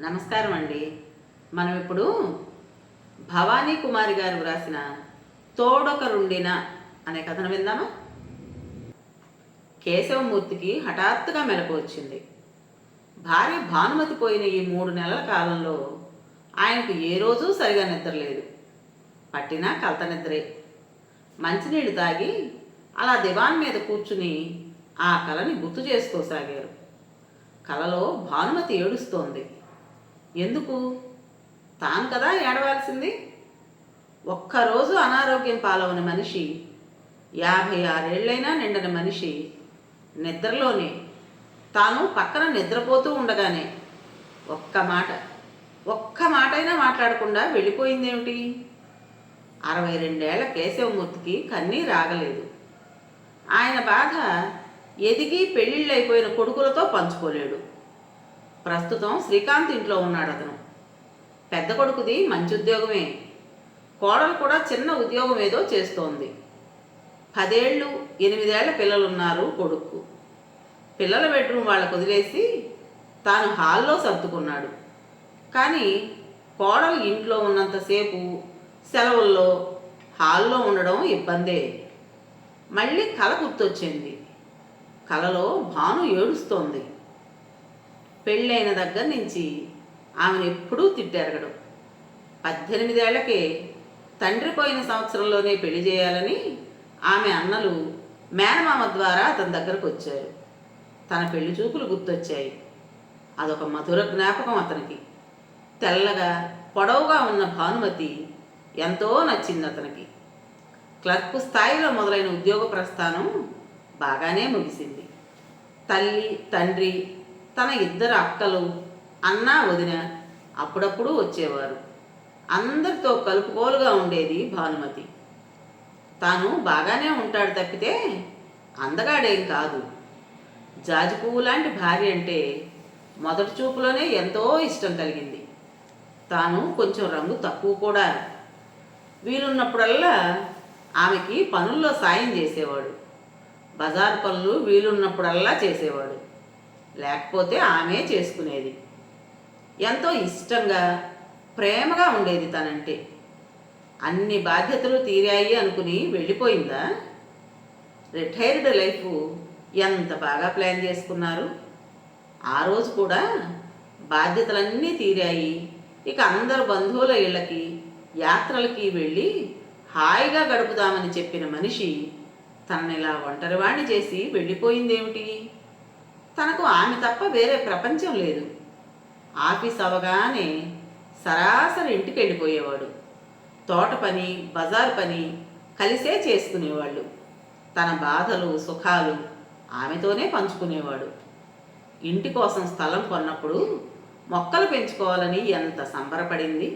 నమస్కారం అండి. మనం ఇప్పుడు భవానీ కుమారి గారు వ్రాసిన తోడొకరుండిన అనే కథను విందామా? కేశవమూర్తికి హఠాత్తుగా మెలకు వచ్చింది. భార్య భానుమతి పోయిన ఈ 3 నెలల కాలంలో ఆయనకు ఏ రోజూ సరిగా నిద్రలేదు. పట్టినా కలత నిద్రే. మంచినీళ్ళు తాగి అలా దివాన్ మీద కూర్చుని ఆ కలని గుర్తు చేసుకోసాగారు. కలలో భానుమతి ఏడుస్తోంది. ఎందుకు? తాను కదా ఏడవాల్సింది. ఒక్కరోజు అనారోగ్యం పాలవని మనిషి, 56 ఏళ్ళైనా నిండని మనిషి నిద్రలోనే, తాను పక్కన నిద్రపోతూ ఉండగానే ఒక్క మాటైనా మాట్లాడకుండా వెళ్ళిపోయిందేమిటి? 62 ఏళ్ల కేశవమూర్తికి కన్నీరు ఆగలేదు. ఆయన బాధ ఎదిగి పెళ్ళిళ్ళైపోయిన కొడుకులతో పంచుకోలేడు. ప్రస్తుతం శ్రీకాంత్ ఇంట్లో ఉన్నాడు అతను. పెద్ద కొడుకుది మంచి ఉద్యోగమే. కోడలు కూడా చిన్న ఉద్యోగం ఏదో చేస్తోంది. 10 ఏళ్ళు 8 ఏళ్ల పిల్లలున్నారు కొడుకు. పిల్లల బెడ్రూమ్ వాళ్ళకు వదిలేసి తాను హాల్లో సర్దుకున్నాడు. కానీ కోడలు ఇంట్లో ఉన్నంతసేపు సెలవుల్లో హాల్లో ఉండడం ఇబ్బందే. మళ్ళీ కల గుర్తొచ్చింది. కలలో భాను ఏడుస్తోంది. పెళ్ళైన దగ్గర నుంచి ఆమెను ఎప్పుడూ తిట్టెరగడం. 18 ఏళ్లకే తండ్రి పోయిన సంవత్సరంలోనే పెళ్లి చేయాలని ఆమె అన్నలు మేనమామ ద్వారా అతని దగ్గరకు వచ్చారు. తన పెళ్లి చూపులు గుర్తొచ్చాయి. అదొక మధుర జ్ఞాపకం అతనికి. తెల్లగా పొడవుగా ఉన్న భానుమతి ఎంతో నచ్చింది అతనికి. క్లర్క్ స్థాయిలో మొదలైన ఉద్యోగ ప్రస్థానం బాగానే ముగిసింది. తల్లి తండ్రి, తన 2 అక్కలు, అన్న వదిన అప్పుడప్పుడు వచ్చేవారు. అందరితో కలుపుకోలుగా ఉండేది భానుమతి. తాను బాగానే ఉంటాడు తప్పితే అందగాడేం కాదు. జాజి పువ్వు లాంటి భార్య అంటే మొదటి చూపులోనే ఎంతో ఇష్టం కలిగింది. తాను కొంచెం రంగు తక్కువ కూడా. వీలున్నప్పుడల్లా ఆమెకి పనుల్లో సాయం చేసేవాడు. బజారు పనులు వీలున్నప్పుడల్లా చేసేవాడు. లేకపోతే ఆమె చేసుకునేది. ఎంతో ఇష్టంగా ప్రేమగా ఉండేది తనంటే. అన్ని బాధ్యతలు తీరాయి అనుకుని వెళ్ళిపోయిందా? రిటైర్డ్ లైఫ్ ఎంత బాగా ప్లాన్ చేసుకున్నారు. ఆ రోజు కూడా బాధ్యతలన్నీ తీరాయి. ఇక అందరు బంధువుల ఇళ్ళకి యాత్రలకి వెళ్ళి హాయిగా గడుపుదామని చెప్పిన మనిషి తననిలా ఒంటరివాణ్ణి చేసి వెళ్ళిపోయిందేమిటి? తనకు ఆమె తప్ప వేరే ప్రపంచం లేదు. ఆఫీస్ అవగానే సరాసరి ఇంటికి వెళ్ళిపోయేవాడు. తోట పని, బజారు పని కలిసే చేసుకునేవాళ్ళు. తన బాధలు సుఖాలు ఆమెతోనే పంచుకునేవాడు. ఇంటి కోసం స్థలం కొన్నప్పుడు మొక్కలు పెంచుకోవాలని ఎంత సంబరపడింది.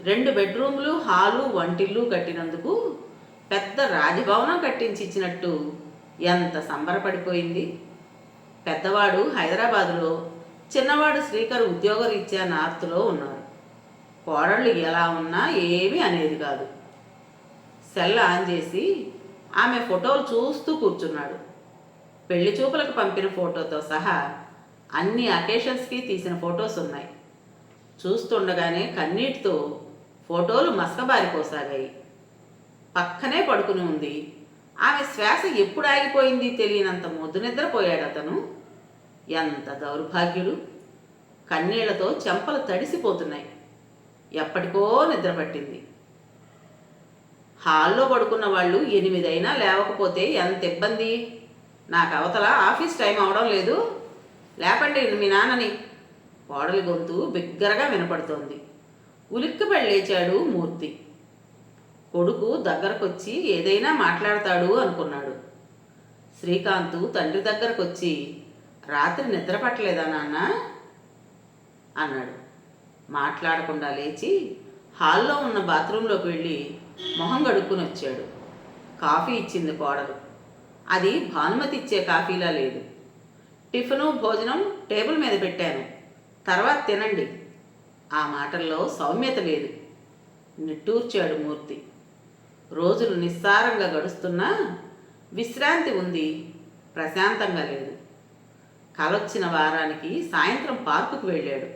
2 బెడ్రూములు, హాలు, వంటిల్లు కట్టినందుకు పెద్ద రాజభవనం కట్టించి ఇచ్చినట్టు ఎంత సంబరపడిపోయింది. పెద్దవాడు హైదరాబాదులో, చిన్నవాడు శ్రీకర్ ఉద్యోగరీత్యా నార్త్లో ఉన్నారు. కోడళ్ళు ఎలా ఉన్నా ఏమీ అనేది కాదు. సెల్ ఆన్ చేసి ఆమె ఫోటోలు చూస్తూ కూర్చున్నాడు. పెళ్లి చూపులకు పంపిన ఫోటోతో సహా అన్ని అకేషన్స్కి తీసిన ఫొటోస్ ఉన్నాయి. చూస్తుండగానే కన్నీటితో ఫోటోలు మసకబారిపోసాగాయి. పక్కనే పడుకుని ఉంది. ఆమె శ్వాస ఎప్పుడు ఆగిపోయింది తెలియనంత మొద్దు నిద్రపోయాడు అతను. ఎంత దౌర్భాగ్యుడు! కన్నీళ్లతో చెంపలు తడిసిపోతున్నాయి. ఎప్పటికో నిద్ర పట్టింది. హాల్లో పడుకున్న వాళ్ళు 8 అయినా లేవకపోతే ఎంత ఇబ్బంది. నాకు అవతల ఆఫీస్ టైం అవడం లేదు, లేపండి మీ నాన్నని. కోడలి గొంతు బిగ్గరగా వినపడుతోంది. ఉలిక్కిపడి లేచాడు మూర్తి. కొడుకు దగ్గరకొచ్చి ఏదైనా మాట్లాడతాడు అనుకున్నాడు. శ్రీకాంత్ తండ్రి దగ్గరకొచ్చి, రాత్రి నిద్ర పట్టలేదా నాన్న అన్నాడు. మాట్లాడకుండా లేచి హాల్లో ఉన్న బాత్రూంలోకి వెళ్ళి మొహం గడుక్కుని వచ్చాడు. కాఫీ ఇచ్చింది కోడలు. అది భానుమతి ఇచ్చే కాఫీలా లేదు. టిఫిను భోజనం టేబుల్ మీద పెట్టాను, తర్వాత తినండి. ఆ మాటల్లో సౌమ్యత లేదు. నిట్టూర్చాడు మూర్తి. రోజులు నిస్సారంగా గడుస్తున్నా విశ్రాంతి ఉంది, ప్రశాంతంగా లేదు. కలొచ్చిన వారానికి సాయంత్రం పార్కుకు వెళ్ళాడు.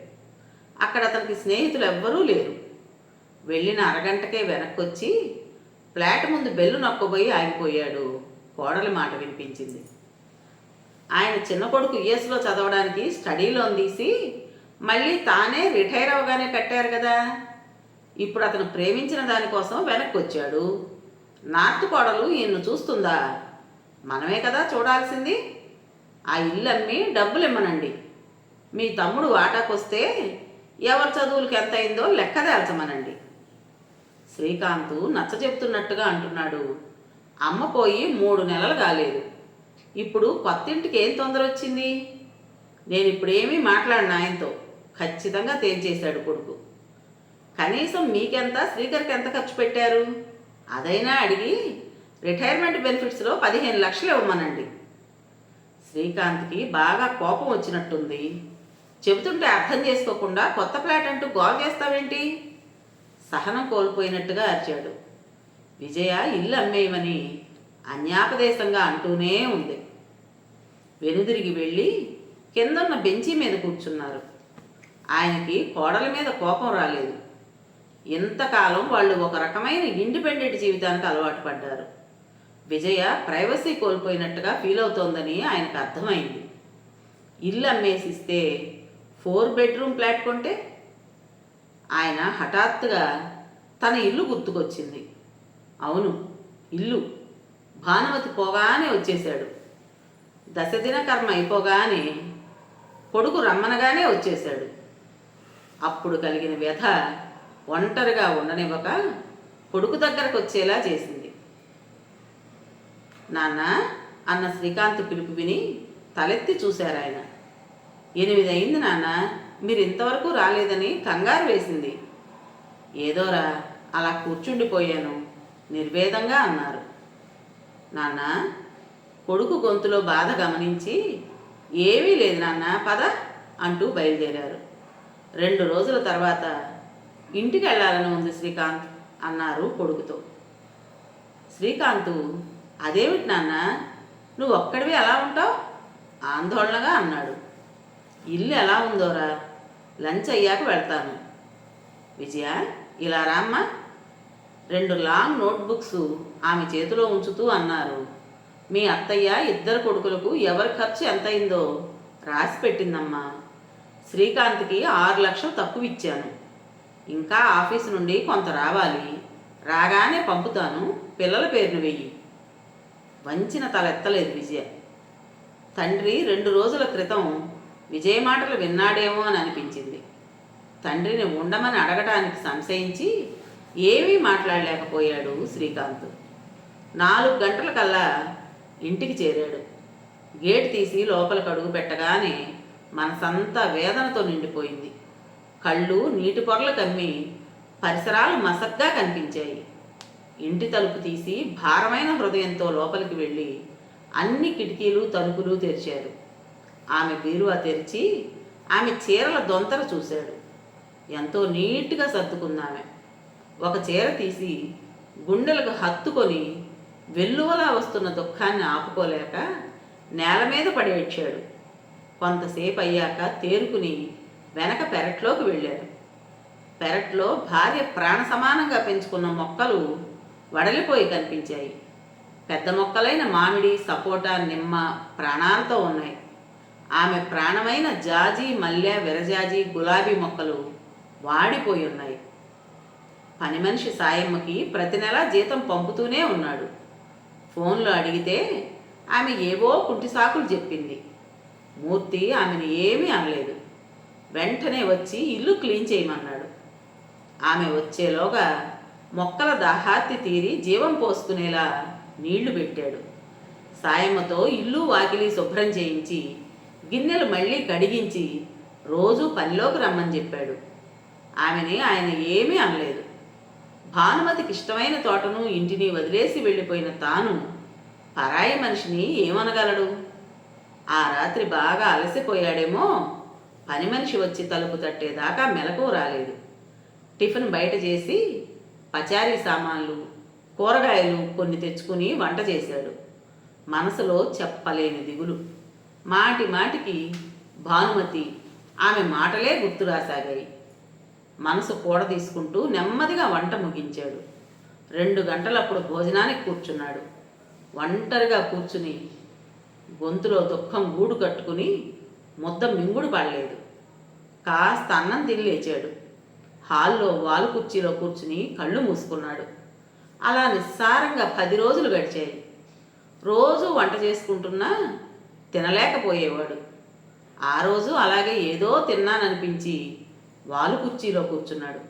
అక్కడ అతనికి స్నేహితులు ఎవ్వరూ లేరు. వెళ్ళిన అరగంటకే వెనక్కొచ్చి ఫ్లాట్ ముందు బెల్లు నొక్కబోయి ఆగిపోయాడు. కోడలి మాట వినిపించింది. ఆయన చిన్న కొడుకు యుఎస్లో చదవడానికి స్టడీ లోన్ తీసి మళ్ళీ తానే రిటైర్ అవగానే కట్టారు కదా. ఇప్పుడు అతను ప్రేమించిన దానికోసం వెనక్కి వచ్చాడు. నార్త్ కోడలు ఈయన్ను చూస్తుందా? మనమే కదా చూడాల్సింది. ఆ ఇల్లు అమ్మి డబ్బులు ఇమ్మనండి. మీ తమ్ముడు వాటాకొస్తే ఎవరి చదువులకు ఎంత అయిందో లెక్క తేల్చమనండి. శ్రీకాంత్ నచ్చ చెప్తున్నట్టుగా అంటున్నాడు. అమ్మ పోయి 3 నెలలు కాలేదు. ఇప్పుడు కొత్తింటికి ఏం తొందర వచ్చింది? నేను ఇప్పుడేమీ మాట్లాడిన ఆయనతో ఖచ్చితంగా తేల్చేశాడు కొడుకు. కనీసం మీకెంత, శ్రీకర్కి ఎంత ఖర్చు పెట్టారు అదైనా అడిగి రిటైర్మెంట్ బెనిఫిట్స్లో 15 లక్షలు ఇవ్వమనండి. శ్రీకాంత్కి బాగా కోపం వచ్చినట్టుంది. చెబుతుంటే అర్థం చేసుకోకుండా కొత్త ఫ్లాట్ అంటూ గోల్ చేస్తావేంటి? సహనం కోల్పోయినట్టుగా అరిచాడు. విజయ ఇల్లు అమ్మేయమని అన్యాపదేశంగా అంటూనే ఉంది. వెనుదిరిగి వెళ్ళి కిందన్న బెంచీ మీద కూర్చున్నారు. ఆయనకి కోడల మీద కోపం రాలేదు. ఇంతకాలం వాళ్ళు ఒక రకమైన ఇండిపెండెంట్ జీవితానికి అలవాటు పడ్డారు. విజయ ప్రైవసీ కోల్పోయినట్టుగా ఫీల్ అవుతోందని ఆయనకు అర్థమైంది. ఇల్లు అమ్మేసిస్తే 4 బెడ్రూమ్ ఫ్లాట్ కొంటే? ఆయన హఠాత్తుగా తన ఇల్లు గుర్తుకొచ్చింది. అవును, ఇల్లు. భానుమతి పోగానే వచ్చేశాడు. దశదిన కర్మ అయిపోగానే కొడుకు రమ్మనగానే వచ్చేశాడు. అప్పుడు కలిగిన వ్యధ ఒంటరిగా ఉండనివ్వక కొడుకు దగ్గరకు వచ్చేలా చేసింది. నాన్న అన్న శ్రీకాంత్ పిలుపు విని తలెత్తి చూశారు ఆయన. 8 అయింది నాన్న, మీరు ఇంతవరకు రాలేదని కంగారు వేసింది. ఏదోరా అలా కూర్చుండిపోయాను నిర్వేదంగా అన్నారు. నాన్న కొడుకు గొంతులో బాధ గమనించి ఏమీ లేదు నాన్న పద అంటూ బయలుదేరారు. 2 రోజుల తర్వాత ఇంటికి వెళ్ళాలని ఉంది శ్రీకాంత్ అన్నారు కొడుకుతో. శ్రీకాంత్ అదేమిటి నాన్న, నువ్వు ఒక్కడివి ఎలా ఉంటావు ఆందోళనగా అన్నాడు. ఇల్లు ఎలా ఉందోరా, లంచ్ అయ్యాక వెళ్తాను. విజయ ఇలా రామ్మా. 2 లాంగ్ నోట్బుక్స్ ఆమె చేతిలో ఉంచుతూ అన్నారు. మీ అత్తయ్య 2 కొడుకులకు ఎవరి ఖర్చు ఎంత అయిందో రాసి పెట్టిందమ్మా. శ్రీకాంత్కి 6 లక్షలు తక్కువ ఇచ్చాను. ఇంకా ఆఫీసు నుండి కొంత రావాలి. రాగానే పంపుతాను, పిల్లల పేరును వెయ్యి. వంచిన తల ఎత్తలేదు విజయ. తండ్రి 2 రోజుల క్రితం విజయ మాటలు విన్నాడేమో అని అనిపించింది. తండ్రిని ఉండమని అడగటానికి సంశయించి ఏమీ మాట్లాడలేకపోయాడు శ్రీకాంత్. 4 గంటలకల్లా ఇంటికి చేరాడు. గేట్ తీసి లోపలికి అడుగు పెట్టగానే మనసంతా వేదనతో నిండిపోయింది. కళ్ళు నీటి పొరలు కమ్మి పరిసరాలు మసగ్గా కనిపించాయి. ఇంటి తలుపు తీసి భారమైన హృదయంతో లోపలికి వెళ్ళి అన్ని కిటికీలు తలుపులు తెరిచారు. ఆమె బీరువా తెరిచి ఆమె చీరల దొంతర చూశాడు. ఎంతో నీట్గా సర్దుకుందామె. ఒక చీర తీసి గుండెలకు హత్తుకొని వెల్లువలా వస్తున్న దుఃఖాన్ని ఆపుకోలేక నేల మీద పడి ఏడ్చాడు. కొంతసేపు అయ్యాక తేరుకుని వెనక పెరట్లోకి వెళ్ళాడు. పెరట్లో భార్య ప్రాణ సమానంగా పెంచుకున్న మొక్కలు వడలిపోయి కనిపించాయి. పెద్ద మొక్కలైన మామిడి, సపోటా, నిమ్మ ప్రాణాలతో ఉన్నాయి. ఆమె ప్రాణమైన జాజి, మల్లె, విరజాజి, గులాబీ మొక్కలు వాడిపోయి ఉన్నాయి. పని మనిషి సాయమ్మకి ప్రతి నెలా జీతం పంపుతూనే ఉన్నాడు. ఫోన్లో అడిగితే ఆమె ఏవో కుంటి సాకులు చెప్పింది. మూర్తి ఆమెను ఏమీ అనలేదు. వెంటనే వచ్చి ఇల్లు క్లీన్ చేయమన్నాడు. ఆమె వచ్చేలోగా మొక్కల దాహార్తి తీరి జీవం పోసుకునేలా నీళ్లు పెట్టాడు. సాయమ్మతో ఇల్లు వాకిలి శుభ్రం చేయించి గిన్నెలు మళ్ళీ కడిగించి రోజు పనిలోకి రమ్మని చెప్పాడు. ఆమెని ఆయన ఏమీ అనలేదు. భానుమతికి ఇష్టమైన తోటను ఇంటిని వదిలేసి వెళ్ళిపోయిన తాను పరాయి మనిషిని ఏమనగలడు? ఆ రాత్రి బాగా అలసిపోయాడేమో. పని మనిషి వచ్చి తలుపు తట్టేదాకా మెలకువ రాలేదు. టిఫిన్ బయట చేసి పచారీ సామాన్లు, కూరగాయలు కొన్ని తెచ్చుకుని వంట చేశాడు. మనసులో చెప్పలేని దిగులు. మాటి మాటికి భానుమతి, ఆమె మాటలే గుర్తు రాసాగాయి. మనసు కూడ తీసుకుంటూ నెమ్మదిగా వంట ముగించాడు. 2 గంటలప్పుడు భోజనానికి కూర్చున్నాడు. ఒంటరిగా కూర్చుని గొంతులో దుఃఖం గూడు కట్టుకుని ముద్ద మింగుడు పడలేదు. కాస్త అన్నం తిని లేచాడు. హాల్లో వాలు కుర్చీలో కూర్చుని కళ్ళు మూసుకున్నాడు. అలా నిస్సారంగా 10 రోజులు గడిచాయి. రోజు వంట చేసుకుంటున్నా తినలేకపోయేవాడు. ఆ రోజు అలాగే ఏదో తిన్నాననిపించి వాలు కుర్చీలో కూర్చున్నాడు.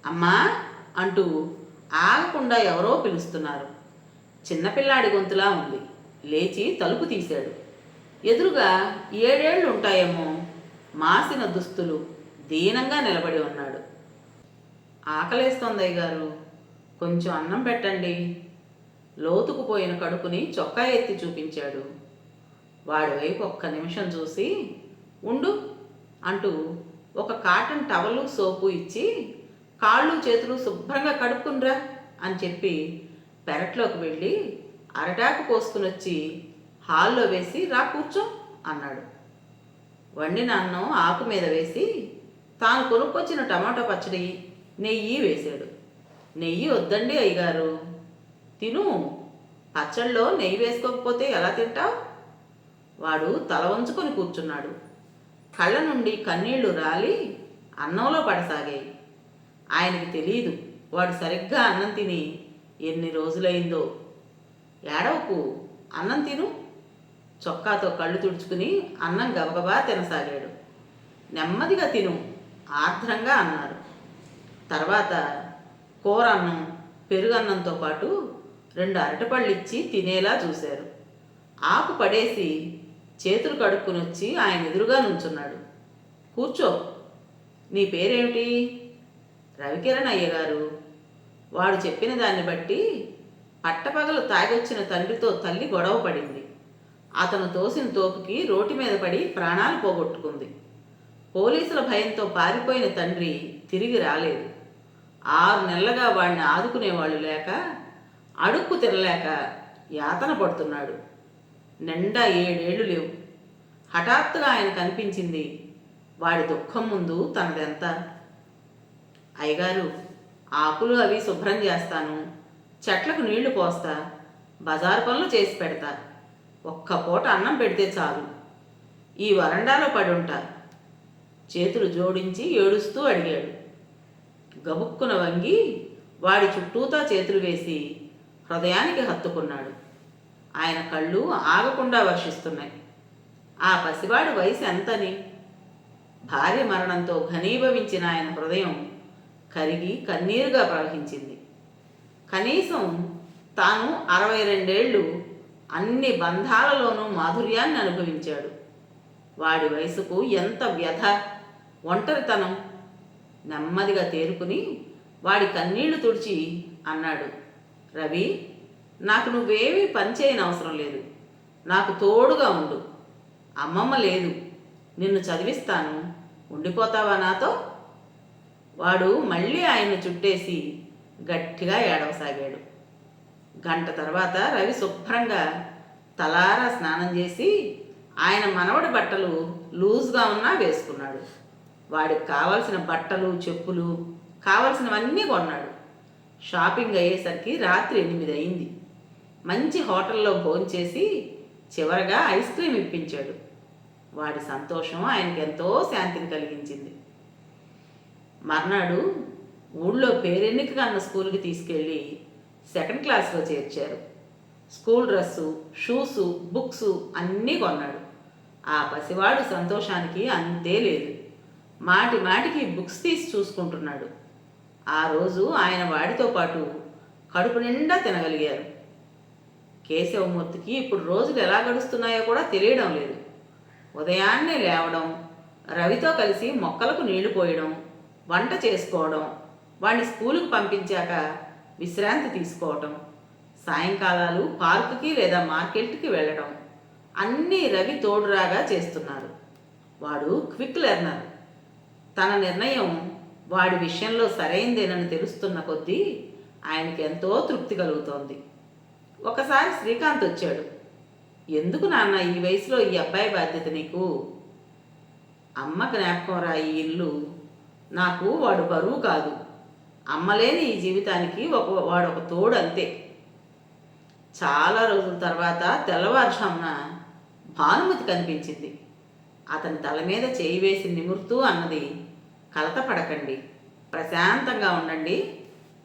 అమ్మా అంటూ ఆగకుండా ఎవరో పిలుస్తున్నారు. చిన్నపిల్లాడి గొంతులా ఉంది. లేచి తలుపు తీశాడు. ఎదురుగా 7 ఏళ్ళు ఉంటాయేమో, మాసిన దుస్తులు, దీనంగా నిలబడి ఉన్నాడు. ఆకలేస్తోంది అయ్యగారు, కొంచెం అన్నం పెట్టండి. లోతుకుపోయిన కడుపుని చొక్కా ఎత్తి చూపించాడు. వాడి వైపు ఒక్క నిమిషం చూసి ఉండు అంటూ ఒక కాటన్ టవలు సోపు ఇచ్చి కాళ్ళు చేతులు శుభ్రంగా కడుక్కునిరా అని చెప్పి పెరట్లోకి వెళ్ళి అరటాకు పోసుకుని వచ్చి హాల్లో వేసి రా కూర్చో అన్నాడు. వండిన అన్నం ఆకు మీద వేసి తాను కొనుక్కొచ్చిన టమాటో పచ్చడి, నెయ్యి వేశాడు. నెయ్యి వద్దండి అయ్యగారు, తిను, పచ్చళ్ళలో నెయ్యి వేసుకోకపోతే ఎలా తింటావు? వాడు తల వంచుకొని కూర్చున్నాడు. కళ్ళ నుండి కన్నీళ్లు రాలి అన్నంలో పడసాగాయి. ఆయనకి తెలియదు వాడు సరిగ్గా అన్నం తిని ఎన్ని రోజులైందో. ఏడవకు, అన్నం తిను. చొక్కాతో కళ్ళు తుడుచుకుని అన్నం గబగబా తినసాగాడు. నెమ్మదిగా తిను ఆర్ద్రంగా అన్నారు. తర్వాత కూర అన్నం, పెరుగన్నంతో పాటు 2 అరటిపళ్ళు ఇచ్చి తినేలా చూశారు. ఆకు పడేసి చేతులు కడుక్కుని వచ్చి ఆయన ఎదురుగా నుంచున్నాడు. కూర్చో, నీ పేరేమిటి? రవికిరణ్ అయ్యగారు. వాడు చెప్పిన దాన్ని బట్టి పట్టపగలు తాగొచ్చిన తండ్రితో తల్లి గొడవ పడింది. అతను తోసిన తోపుకి రోటి మీద పడి ప్రాణాలు పోగొట్టుకుంది. పోలీసుల భయంతో పారిపోయిన తండ్రి తిరిగి రాలేదు. 6 నెలలుగా వాడిని ఆదుకునేవాళ్ళు లేక, అడుక్కు తినలేక యాతన పడుతున్నాడు. నిండా 7 ఏళ్ళు లేవు. హఠాత్తుగా ఆయన కనిపించింది. వాడి దుఃఖం ముందు తనదెంత. అయ్యగారు, ఆకులు అవి శుభ్రం చేస్తాను, చెట్లకు నీళ్లు పోస్తా, బజారు పనులు చేసి పెడతా, ఒక్క పూట అన్నం పెడితే చాలు. ఈ వరండాలో పడుంటా. చేతులు జోడించి ఏడుస్తూ అడిగాడు. గబుక్కున వంగి వాడి చుట్టూతా చేతులు వేసి హృదయానికి హత్తుకున్నాడు. ఆయన కళ్ళు ఆగకుండా వర్షిస్తున్నాయి. ఆ పసివాడి వయసు ఎంతని? భార్య మరణంతో ఘనీభవించిన ఆయన హృదయం కరిగి కన్నీరుగా ప్రవహించింది. కనీసం తాను 62 ఏళ్ళు అన్ని బంధాలలోనూ మాధుర్యాన్ని అనుభవించాడు. వాడి వయసుకు ఎంత వ్యధ, ఒంటరితనం. నెమ్మదిగా తేరుకుని వాడి కన్నీళ్లు తుడిచి అన్నాడు. రవి, నాకు నువ్వేమీ పనిచేయనవసరం లేదు. నాకు తోడుగా ఉండు. అమ్మమ్మ లేదు, నిన్ను చదివిస్తాను, ఉండిపోతావా నాతో? వాడు మళ్ళీ ఆయన్ను చుట్టేసి గట్టిగా ఏడవసాగాడు. గంట తర్వాత రవి శుభ్రంగా తలారా స్నానం చేసి ఆయన మనవడి బట్టలు లూజ్గా ఉన్నా వేసుకున్నాడు. వాడికి కావలసిన బట్టలు, చెప్పులు, కావలసినవన్నీ కొన్నాడు. షాపింగ్ అయ్యేసరికి రాత్రి 8 అయింది. మంచి హోటల్లో భోంచేసి చివరగా ఐస్ క్రీమ్ ఇప్పించాడు. వాడి సంతోషం ఆయనకి ఎంతో శాంతిని కలిగించింది. మర్నాడు ఊళ్ళో పేరెన్నికగా అన్న స్కూల్కి తీసుకెళ్ళి 2nd క్లాస్లో చేర్చారు. స్కూల్ డ్రెస్సు, షూసు, బుక్సు అన్నీ కొన్నాడు. ఆ పసివాడు సంతోషానికి అంతే లేదు. మాటి మాటికి బుక్స్ తీసి చూసుకుంటున్నాడు. ఆ రోజు ఆయన వాడితో పాటు కడుపు నిండా తినగలిగారు. కేశవమూర్తికి ఇప్పుడు రోజులు ఎలా గడుస్తున్నాయో కూడా తెలియడం లేదు. ఉదయాన్నే లేవడం, రవితో కలిసి మొక్కలకు నీళ్లు పోయడం, వంట చేసుకోవడం, వాడిని స్కూలుకు పంపించాక విశ్రాంతి తీసుకోవటం, సాయంకాలాలు పార్కుకి లేదా మార్కెట్కి వెళ్ళడం, అన్నీ రవి తోడురాగా చేస్తున్నారు. వాడు క్విక్ లెర్నర్. తన నిర్ణయం వాడి విషయంలో సరైందేనని తెలుస్తున్న కొద్దీ ఆయనకి ఎంతో తృప్తి కలుగుతోంది. ఒకసారి శ్రీకాంత్ వచ్చాడు. ఎందుకు నాన్న ఈ వయసులో ఈ అబ్బాయి బాధ్యత నీకు? అమ్మ జ్ఞాపకం రా ఈ ఇల్లు. నాకు వాడు బరువు కాదు. అమ్మలేని ఈ జీవితానికి వాడు ఒక తోడు అంతే. చాలా రోజుల తర్వాత తెల్లవారుజామున భానుమతి కనిపించింది. అతని తల మీద చేయి వేసి నిమురుతూ అన్నది, కలత పడకండి, ప్రశాంతంగా ఉండండి,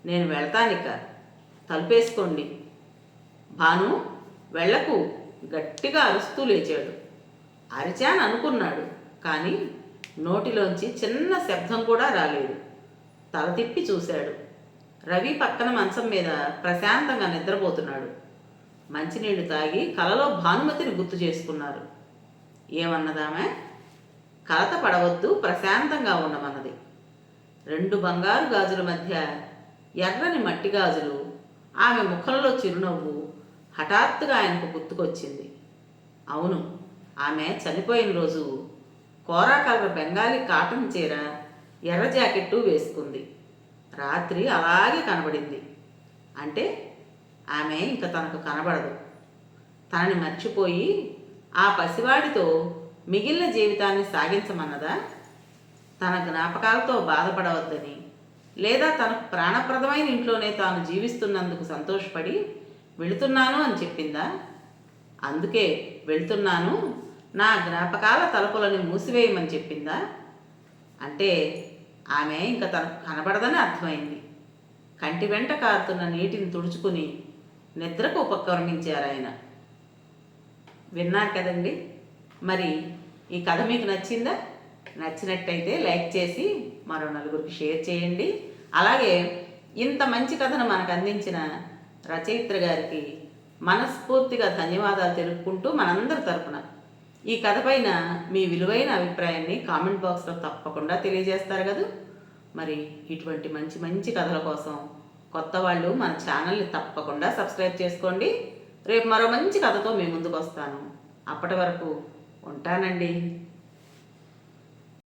నేను వెళ్తానిక, తలుపేసుకోండి. భాను, వెళ్ళకు, గట్టిగా అరుస్తూ లేచాడు. అరిచాను అనుకున్నాడు, కానీ నోటిలోంచి చిన్న శబ్దం కూడా రాలేదు. తల తిప్పి చూశాడు. రవి పక్కన మంచం మీద ప్రశాంతంగా నిద్రపోతున్నాడు. మంచినీళ్లు తాగి కలలో భానుమతిని గుర్తు చేసుకున్నారు. ఏమన్నదామె? కలత పడవద్దు, ప్రశాంతంగా ఉండమన్నది. 2 బంగారు గాజుల మధ్య ఎర్రని మట్టి గాజులు, ఆమె ముఖంలో చిరునవ్వు హఠాత్తుగా ఆయనకు గుర్తుకొచ్చింది. అవును, ఆమె చనిపోయిన రోజు కోరా కలర్ బెంగాలీ కాటన్ చీర, ఎర్ర జాకెట్టు వేసుకుంది. రాత్రి అలాగే కనబడింది. అంటే ఆమె ఇంక తనకు కనబడదు. తనని మర్చిపోయి ఆ పసివాడితో మిగిలిన జీవితాన్ని సాగించమన్నదా? తన జ్ఞాపకాలతో బాధపడవద్దని, లేదా తనకు ప్రాణప్రదమైన ఇంట్లోనే తాను జీవిస్తున్నందుకు సంతోషపడి వెళుతున్నాను అని చెప్పిందా? అందుకే వెళ్తున్నాను, నా జ్ఞాపకాల తలుపులని మూసివేయమని చెప్పిందా? అంటే ఆమె ఇంకా తనకు కనబడదని అర్థమైంది. కంటి వెంట కారుతున్న నీటిని తుడుచుకుని నిద్రకు ఉపక్రమించారు ఆయన. విన్నారు కదండి. మరి ఈ కథ మీకు నచ్చిందా? నచ్చినట్టయితే లైక్ చేసి మరో నలుగురికి షేర్ చేయండి. అలాగే ఇంత మంచి కథను మనకు అందించిన రచయిత్రి గారికి మనస్ఫూర్తిగా ధన్యవాదాలు తెలుపుకుంటూ మనందరి తరపున ఈ కథ పైన మీ విలువైన అభిప్రాయాన్ని కామెంట్ బాక్స్లో తప్పకుండా తెలియజేస్తారు కదా. మరి ఇటువంటి మంచి మంచి కథల కోసం కొత్త వాళ్ళు మన ఛానల్ని తప్పకుండా సబ్స్క్రైబ్ చేసుకోండి. రేపు మరో మంచి కథతో మీ ముందుకు వస్తాను. అప్పటి వరకు ఉంటానండి.